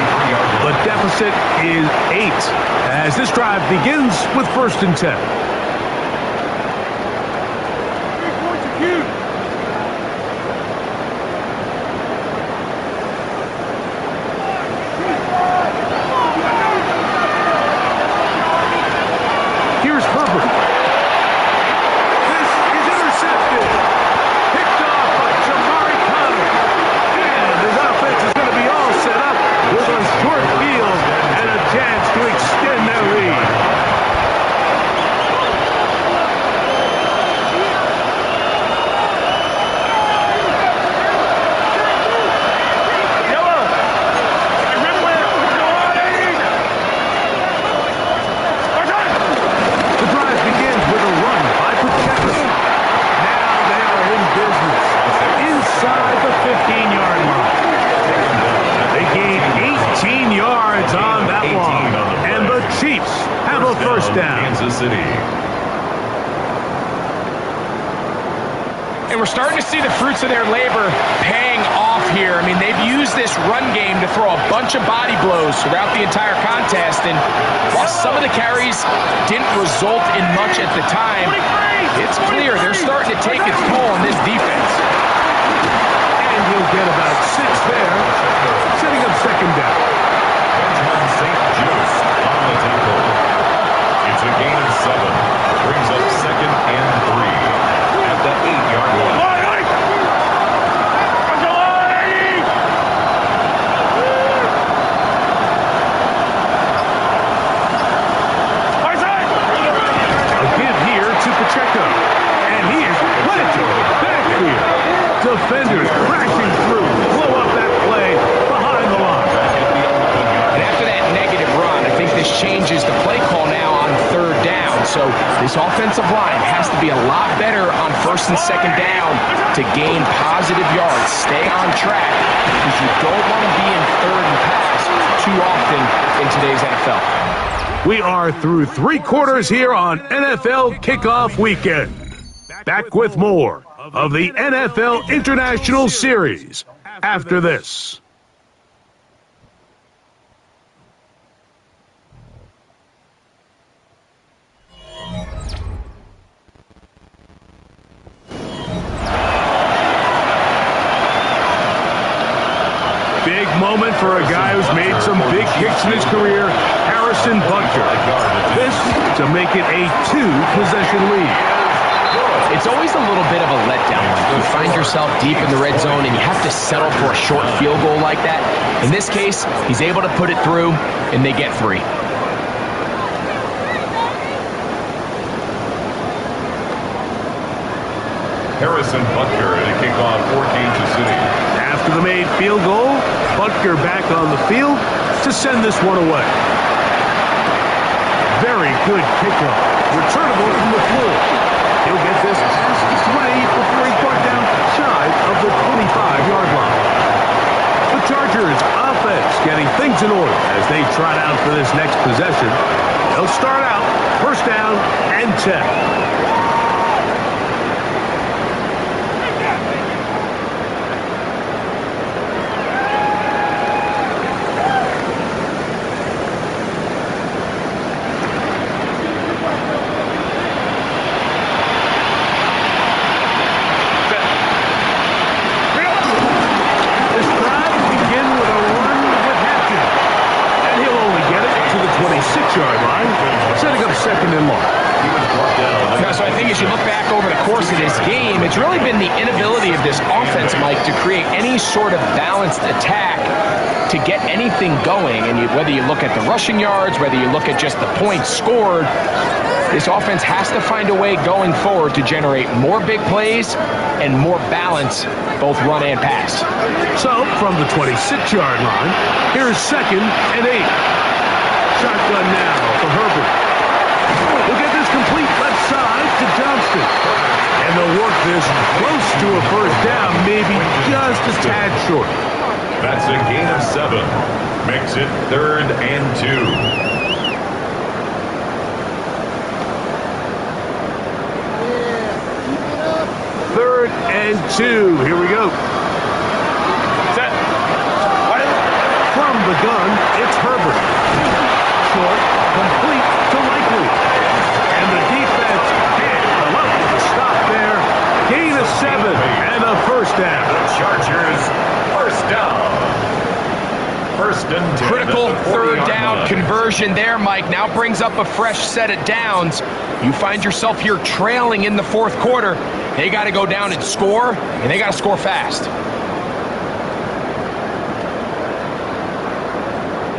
The deficit is 8 as this drive begins with 1st and 10. Here's Herbert. This is intercepted. Picked off by Jamari Conner. And we're starting to see the fruits of their labor paying off here. I mean, they've used this run game to throw a bunch of body blows throughout the entire contest. And while some of the carries didn't result in much at the time, it's clear they're starting to take its toll on this defense. And he'll get about 6 there, setting up second down. Benjamin St. Juice on the tackle. It's a gain of 7. Brings up second and 3 at the 8-yard line. And he is planted backfield. Defenders crashing through, blow up that play behind the line. And after that negative run, I think this changes the play call now on third down. So this offensive line has to be a lot better on first and second down to gain positive yards. Stay on track because you don't want to be in third and pass too often in today's NFL. We are through 3 quarters here on NFL Kickoff Weekend. Back with more of the NFL International Series after this. Big moment for a guy who's made some big kicks in his career, Harrison Butker. This to make it a 2-possession lead. It's always a little bit of a letdown. You find yourself deep in the red zone and you have to settle for a short field goal like that. In this case, he's able to put it through and they get 3. Harrison Butker to kick off for Kansas City. After the made field goal, Butker back on the field to send this one away. Very good kickoff. Returnable from the floor. He'll get this past his way before he's brought down shy of the 25-yard line. The Chargers offense getting things in order as they trot out for this next possession. They'll start out first down and 10. Sort of balanced attack to get anything going, and whether you look at the rushing yards, whether you look at just the points scored, this offense has to find a way going forward to generate more big plays and more balance, both run and pass. So from the 26-yard line, here's second and 8. Shotgun now for Herbert. We'll get this complete left side to Johnston. And they'll work this close to a first down, maybe just a tad short. That's a gain of 7. Makes it 3rd and 2. Third and 2. Here we go. Set. From the gun, it's Herbert. Short, complete to Likely. And the defense can't allow it to stop there. Gain of 7 and a first down. The Chargers, first down. First and 10. Critical third down conversion there, Mike. Now brings up a fresh set of downs. You find yourself here trailing in the fourth quarter. They got to go down and score, and they got to score fast.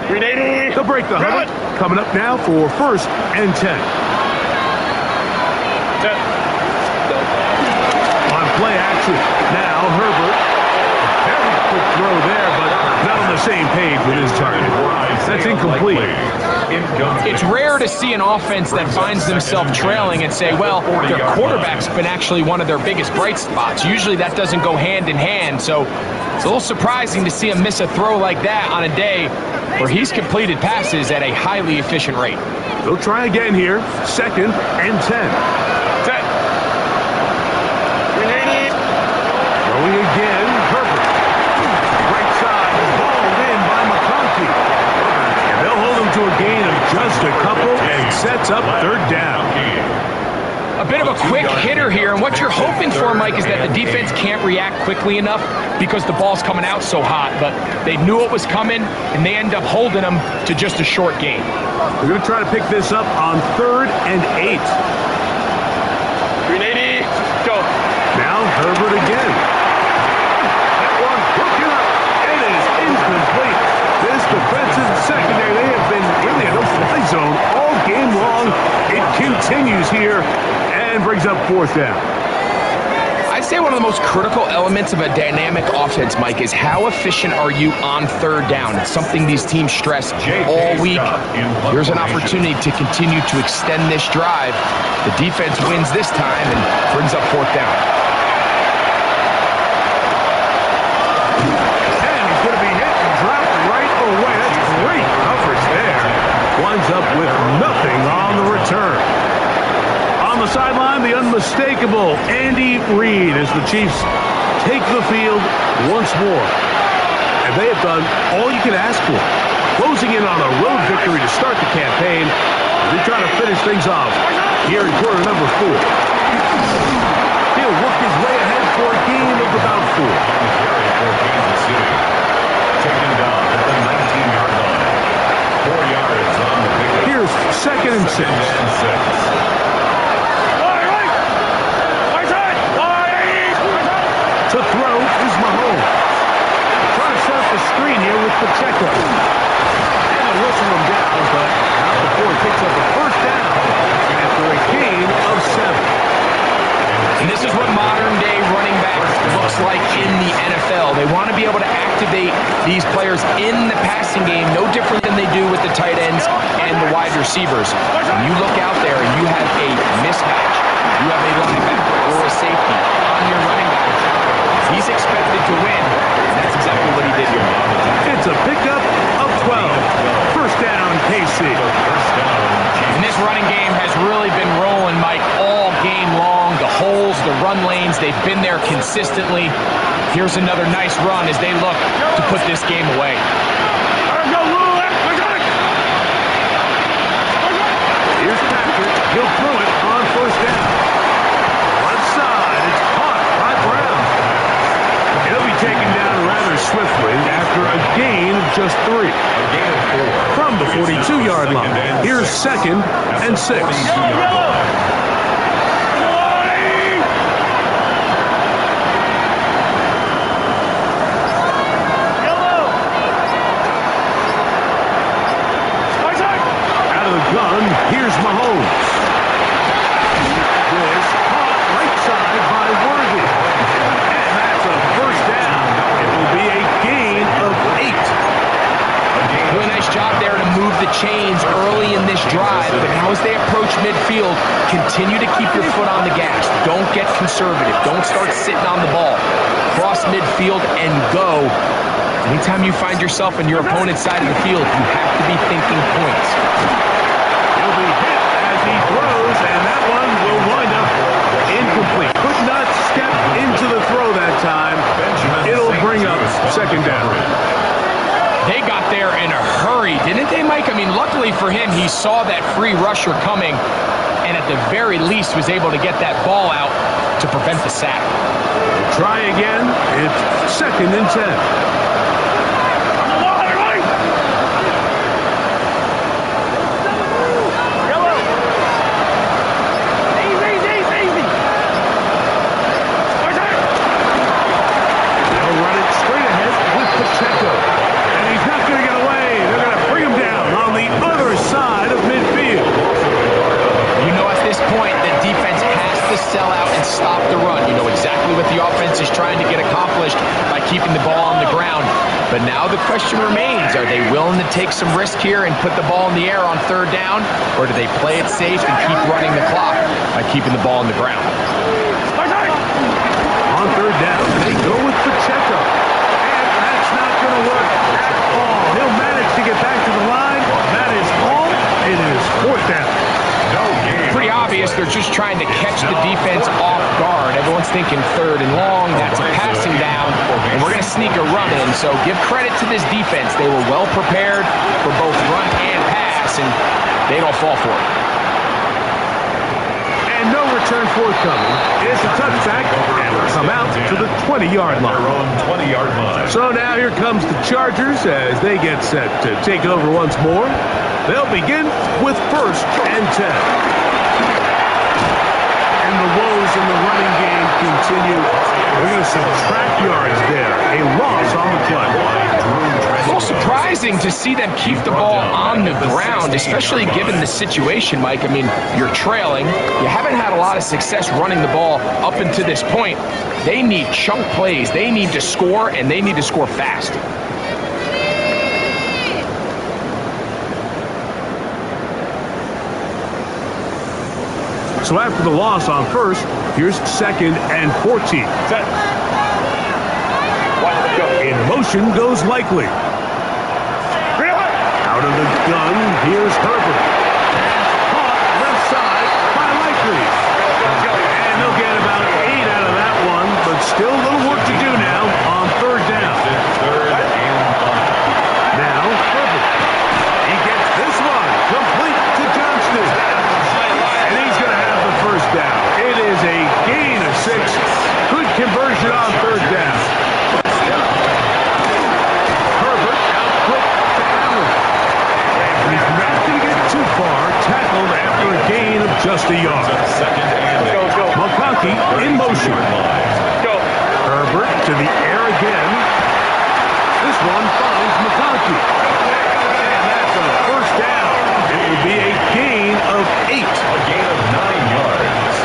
380. They'll break the huddle. Coming up now for first and 10. On play action. Now Herbert. Very quick throw there, but not on the same page with his target. That's incomplete. It's rare to see an offense that finds themselves trailing and say, well, their quarterback's been actually one of their biggest bright spots. Usually that doesn't go hand in hand, so it's a little surprising to see him miss a throw like that on a day where he's completed passes at a highly efficient rate. They'll try again here. Second and 10. Set. 380. sets up third down. A bit of a quick hitter here, and what you're hoping for, Mike, is that the defense can't react quickly enough because the ball's coming out so hot, but they knew it was coming, and they end up holding them to just a short gain. We're going to try to pick this up on 3rd and 8. 380. Go. Now Herbert again. That one broken up. It is incomplete. This defensive secondary, they have been really in a no-fly zone all game long. It continues here and brings up 4th down. I'd say one of the most critical elements of a dynamic offense, Mike, is how efficient are you on 3rd down? It's something these teams stress all week. Here's an opportunity to continue to extend this drive. The defense wins this time and brings up 4th down. And he's going to be hit and dropped right away. That's great coverage there. Winds up with nothing on the return. On the sideline, the unmistakable Andy Reid as the Chiefs take the field once more. And they have done all you can ask for. Closing in on a road victory to start the campaign. They try to finish things off here in quarter number 4. He'll work his way ahead for a gain of about 4. Taken down at the 19-yard line. 4 yards on the pickup. Here's 2nd and 6. To throw is Mahomes. Trying to set up the screen here with Pacheco. And they'll whistle him down, but not before he picks up a 1st down after a gain of 7. And this is what modern-day running back looks like in the NFL. They want to be able to activate these players in the passing game, no different than they do with the tight ends and the wide receivers. When you look out there and you have a mismatch, you have a linebacker or a safety on your running back, he's expected to win, and that's exactly what he did here. It's a pickup of 12. 1st down, KC. And this running game has really been rolling, Mike, all game long. The holes, the run lanes, they've been there consistently. Here's another nice run as they look to put this game away. Here's Patrick. He'll throw it on 1st down. Left side, it's caught by Brown. He'll be taken down rather swiftly after a gain of just 3. From the 42-yard line, here's 2nd and 6. Out of the gun, here's Mahomes. This caught right side by Worthy. And that's a 1st down. It will be a gain of 8. Really nice job there to move the chains early in this drive, but now as they approach midfield, continue to keep your foot on the gas. Don't get conservative. Don't start sitting on the ball. Cross midfield and go. Anytime you find yourself on your opponent's side of the field, you have to be thinking points. He'll be hit as he throws, and that one will wind up incomplete. Could not step into the throw that time. It'll bring up 2nd down. They got there in a hurry, didn't they, Mike? I mean, luckily for him, he saw that free rusher coming and at the very least was able to get that ball out to prevent the sack. Try again. It's 2nd and 10. Pacheco. And he's not going to get away. They're going to bring him down on the other side of midfield. You know, at this point, the defense has to sell out and stop the run. You know exactly what the offense is trying to get accomplished by keeping the ball on the ground. But now the question remains, are they willing to take some risk here and put the ball in the air on 3rd down? Or do they play it safe and keep running the clock by keeping the ball on the ground? On 3rd down, they go with Pacheco. Work at all. He'll manage to get back to the line. That is all. It is 4th down. Pretty obvious they're just trying to catch the defense off guard. Everyone's thinking 3rd and long. That's a passing down, and we're going to sneak a run in. So give credit to this defense. They were well prepared for both run and pass, and they don't fall for it. return forthcoming. It's a touchback, and will come out to the 20-yard line. Their own 20-yard line. So now here comes the Chargers as they get set to take over once more. They'll begin with 1st and 10. And the woes in the running game continue. They're going to subtract yards there. A loss on the play. A little surprising to see them keep the ball on the ground, especially given the situation, Mike. I mean, you're trailing. You haven't had a lot of success running the ball up until this point. They need chunk plays. They need to score, and they need to score fast. So after the loss on 1st, here's 2nd and 14. Set. In motion goes Likely. Out of the gun, here's Herbert. Caught left side by Likely. And they'll get about 8 out of that one, but still a little work to do now on 3rd down. Now, Herbert. He gets this one complete to Johnston. And he's going to have the 1st down. It is a gain of 6. Good conversion on 3rd down. Herbert out quick to Allen. He's not going to get too far. Tackled after a gain of just a yard. McConkey in motion. Herbert to the air again. This one finds McConkey. And that's a 1st down. It will be a gain of 8. A gain of 9 yards.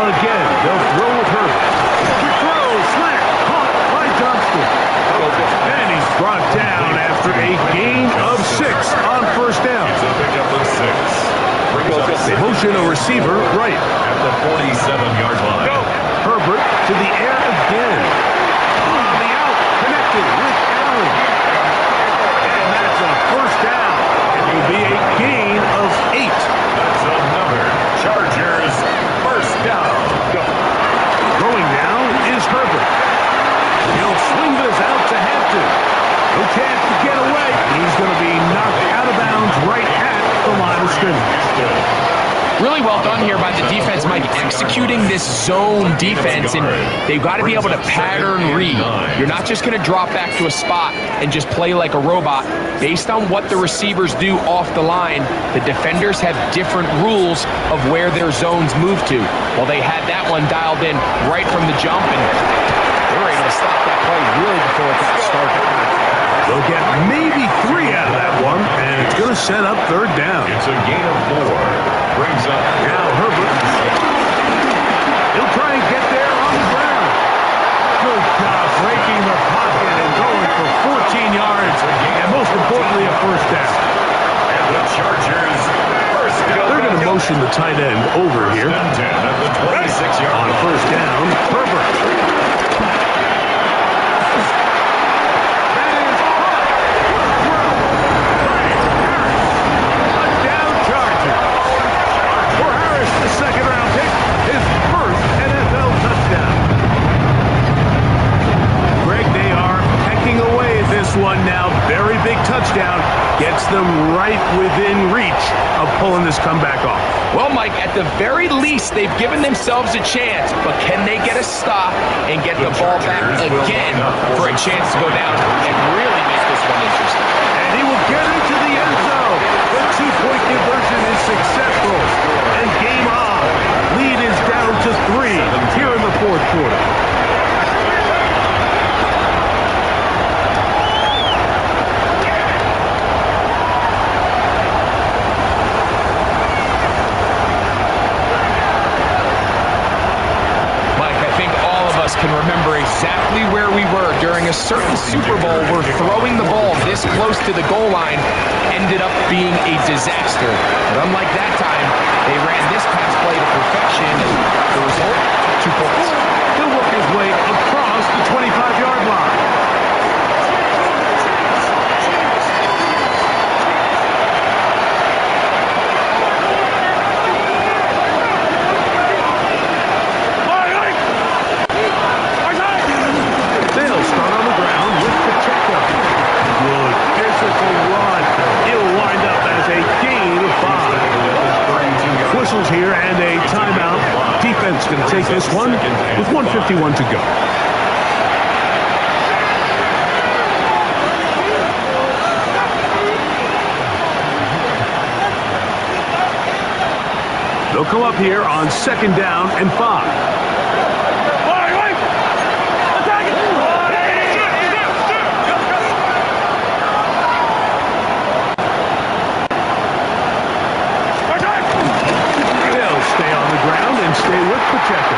Again, they'll throw with Herbert. The throw, slant, caught by Johnston. And he's brought down after a gain of 6 on 1st down. It's a pickup of 6. Brings up They motion a receiver right. at the 47-yard line. Herbert to the air again. On the out, connected with Allen. And that's a 1st down. It will be a gain of 8. That's another Chargers 1st down. Throwing now is Herbert. He'll swing this out to Hampton. No chance to get away. He's going to be knocked out of bounds right at the line of scrimmage. Really well done here by the defense, Mike, executing this zone defense, and they've got to be able to pattern read. You're not just going to drop back to a spot and just play like a robot. Based on what the receivers do off the line, the defenders have different rules of where their zones move to. Well, they had that one dialed in right from the jump, and they were able to stop that play really before it got started. They'll get maybe 3 out of that one, and it's going to set up 3rd down. It's a gain of 4. Brings up Now Herbert. He'll try and get there on the ground. Good job breaking the pocket and going for 14 yards, and most importantly, a 1st down. and the Chargers 1st down. They're going to motion the tight end over here. 10 at the 26-yard On line. 1st down, Herbert. That is caught. Touchdown Chargers. For Harris, the 2nd-round pick, his 1st NFL touchdown. Greg, they are pecking away at this one now. Very big touchdown. Gets them right within reach of pulling this comeback off. Well, Mike, at the very least, they've given themselves a chance, but can they get a stop and get the ball back again for a chance to go down and really make this one interesting? And he will get into the end zone. The 2-point conversion is successful. And game on. Lead is down to 3 here in the 4th quarter. Can remember exactly where we were during a certain Super Bowl where throwing the ball this close to the goal line ended up being a disaster. But unlike that time, they ran this pass play to perfection, and the result, 2 points. He'll work his way across the 25-yard line. Here and a timeout take this one with 1:51 to go. They'll come up here on 2nd down and 5. They'll stay on the ground and stay with Pacheco.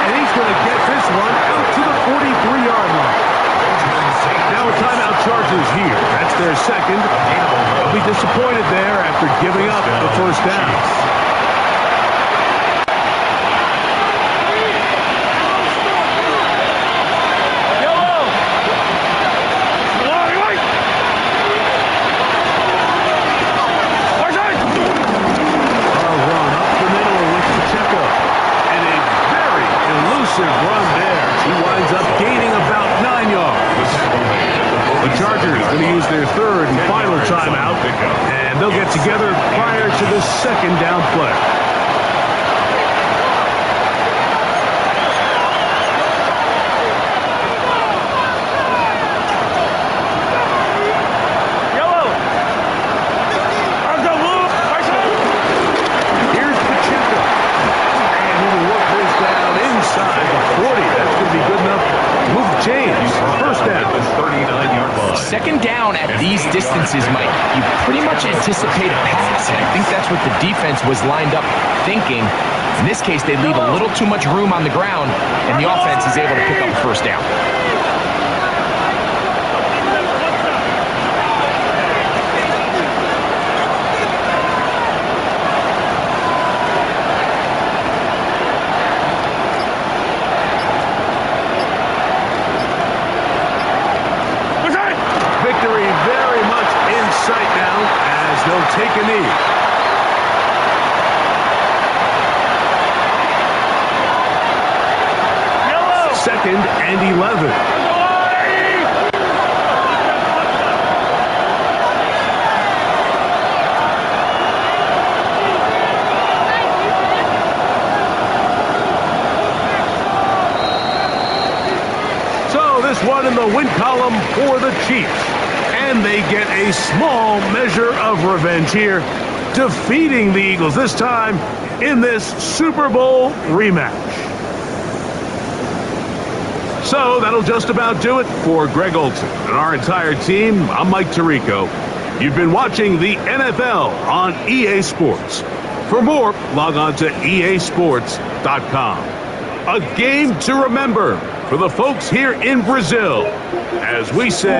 And he's going to get this one out to the 43-yard line. Now a timeout Chargers here. That's their second. They'll be disappointed there after giving up the first down. Run there. He winds up gaining about 9 yards. The Chargers going to use their third and final timeout, and they'll get together prior to the 2nd down play. Second down at these distances, Mike, you pretty much anticipate a pass, and I think that's what the defense was lined up thinking. In this case, they leave a little too much room on the ground, and the offense is able to pick up a first down. They'll take a knee. Yellow. 2nd and 11. So this one in the win column for the Chiefs. And they get a small measure of revenge here, defeating the Eagles, this time in this Super Bowl rematch. So that'll just about do it for Greg Olson and our entire team. I'm Mike Tirico. You've been watching the NFL on EA Sports. For more, log on to easports.com. A game to remember for the folks here in Brazil, as we say.